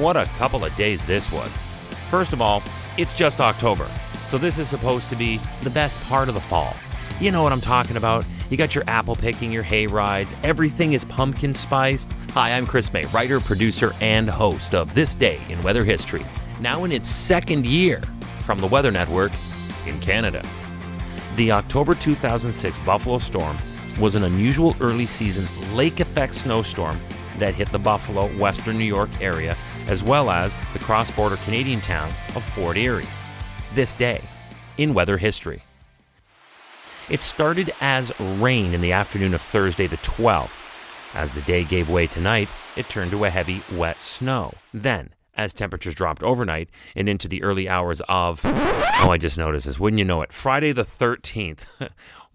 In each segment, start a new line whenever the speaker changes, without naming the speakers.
What a couple of days this was. First of all, it's just October, so this is supposed to be the best part of the fall. You know what I'm talking about. You got your apple picking, your hay rides, everything is pumpkin spiced. Hi, I'm Chris May, writer, producer, and host of This Day in Weather History, now in its second year from the Weather Network in Canada. The October 2006 Buffalo storm was an unusual early season lake effect snowstorm that hit the Buffalo, Western New York area, as well as the cross-border Canadian town of Fort Erie. This day in weather history. It started as rain in the afternoon of Thursday the 12th. As the day gave way tonight, it turned to a heavy, wet snow. Then, as temperatures dropped overnight and into the early hours of, I just noticed this, wouldn't you know it, Friday the 13th.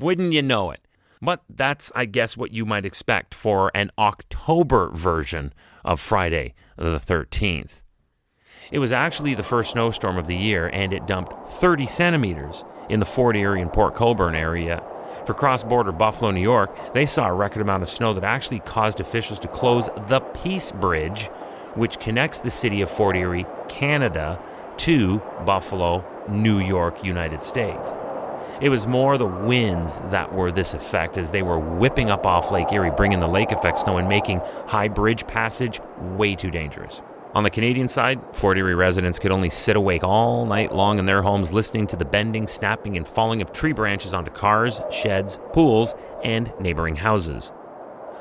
Wouldn't you know it? But that's, I guess, what you might expect for an October version of Friday the 13th. It was actually the first snowstorm of the year, and it dumped 30 centimeters in the Fort Erie and Port Colborne area. For cross-border Buffalo, New York, they saw a record amount of snow that actually caused officials to close the Peace Bridge, which connects the city of Fort Erie, Canada, to Buffalo, New York, United States. It was more the winds that were this effect as they were whipping up off Lake Erie, bringing the lake effect snow and making high bridge passage way too dangerous. On the Canadian side, Fort Erie residents could only sit awake all night long in their homes listening to the bending, snapping, and falling of tree branches onto cars, sheds, pools, and neighboring houses.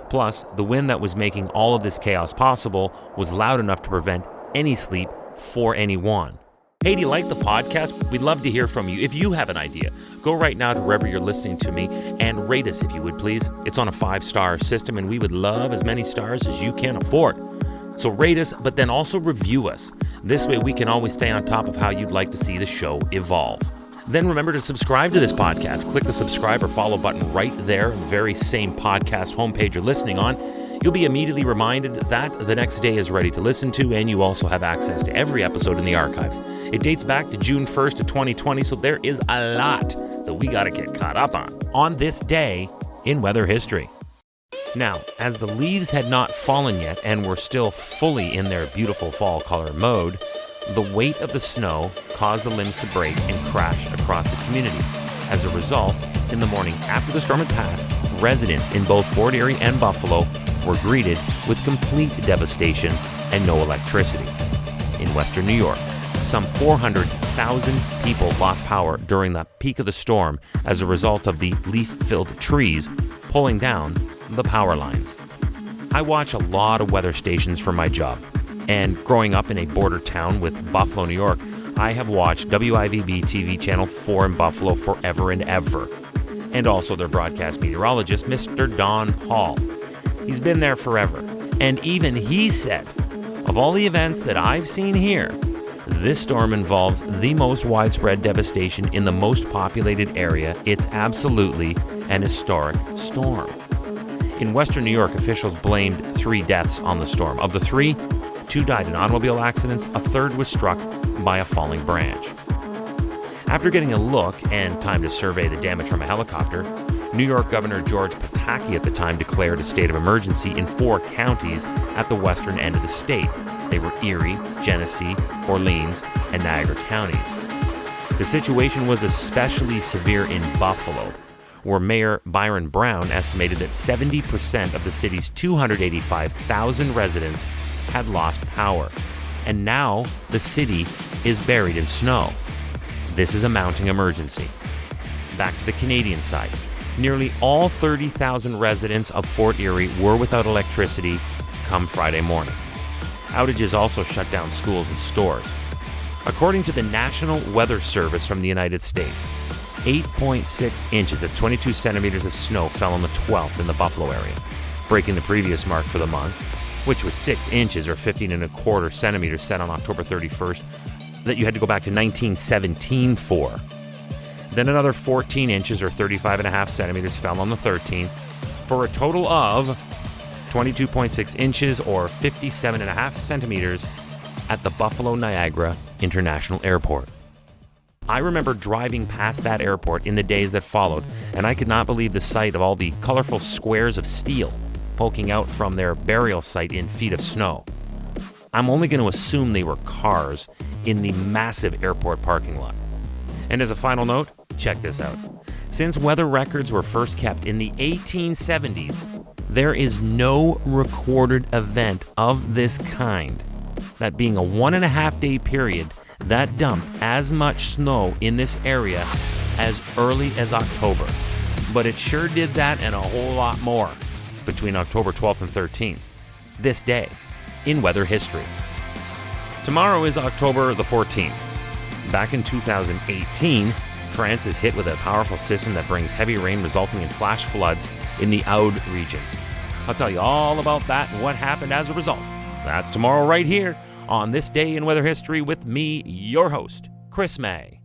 Plus, the wind that was making all of this chaos possible was loud enough to prevent any sleep for anyone. Hey, do you like the podcast? We'd love to hear from you. If you have an idea, go right now to wherever you're listening to me and rate us if you would, please. It's on a 5-star system, and we would love as many stars as you can afford. So rate us, but then also review us. This way we can always stay on top of how you'd like to see the show evolve. Then remember to subscribe to this podcast. Click the subscribe or follow button right there on the very same podcast homepage you're listening on. You'll be immediately reminded that the next day is ready to listen to, and you also have access to every episode in the archives. It dates back to June 1st of 2020, so there is a lot that we got to get caught up on this day in weather history. Now, as the leaves had not fallen yet and were still fully in their beautiful fall color mode, the weight of the snow caused the limbs to break and crash across the community. As a result, in the morning after the storm had passed, residents in both Fort Erie and Buffalo were greeted with complete devastation and no electricity. In Western New York, some 400,000 people lost power during the peak of the storm as a result of the leaf-filled trees pulling down the power lines. I watch a lot of weather stations for my job, and growing up in a border town with Buffalo, New York, I have watched WIVB TV Channel 4 in Buffalo forever and ever, and also their broadcast meteorologist, Mr. Don Paul. He's been there forever, and even he said, of all the events that I've seen here, this storm involves the most widespread devastation in the most populated area. It's absolutely an historic storm. In Western New York, officials blamed 3 deaths on the storm. Of the 3, 2 died in automobile accidents, a third was struck by a falling branch. After getting a look and time to survey the damage from a helicopter, New York Governor George Pataki at the time declared a state of emergency in 4 counties at the western end of the state. They were Erie, Genesee, Orleans, and Niagara counties. The situation was especially severe in Buffalo, where Mayor Byron Brown estimated that 70% of the city's 285,000 residents had lost power. And now the city is buried in snow. This is a mounting emergency. Back to the Canadian side. Nearly all 30,000 residents of Fort Erie were without electricity come Friday morning. Outages also shut down schools and stores. According to the National Weather Service from the United States, 8.6 inches, that's 22 centimeters of snow, fell on the 12th in the Buffalo area, breaking the previous mark for the month, which was 6 inches or 15.25 centimeters set on October 31st that you had to go back to 1917 for. Then another 14 inches or 35.5 centimeters fell on the 13th, for a total of 22.6 inches or 57.5 centimeters at the Buffalo Niagara International Airport. I remember driving past that airport in the days that followed, and I could not believe the sight of all the colorful squares of steel poking out from their burial site in feet of snow. I'm only going to assume they were cars in the massive airport parking lot. And as a final note, check this out. Since weather records were first kept in the 1870s, there is no recorded event of this kind, that being a 1.5 day period that dumped as much snow in this area as early as October. But it sure did that and a whole lot more between October 12th and 13th, this day in weather history. Tomorrow is October the 14th. Back in 2018, France is hit with a powerful system that brings heavy rain resulting in flash floods in the Aude region. I'll tell you all about that and what happened as a result. That's tomorrow right here on This Day in Weather History with me, your host, Chris May.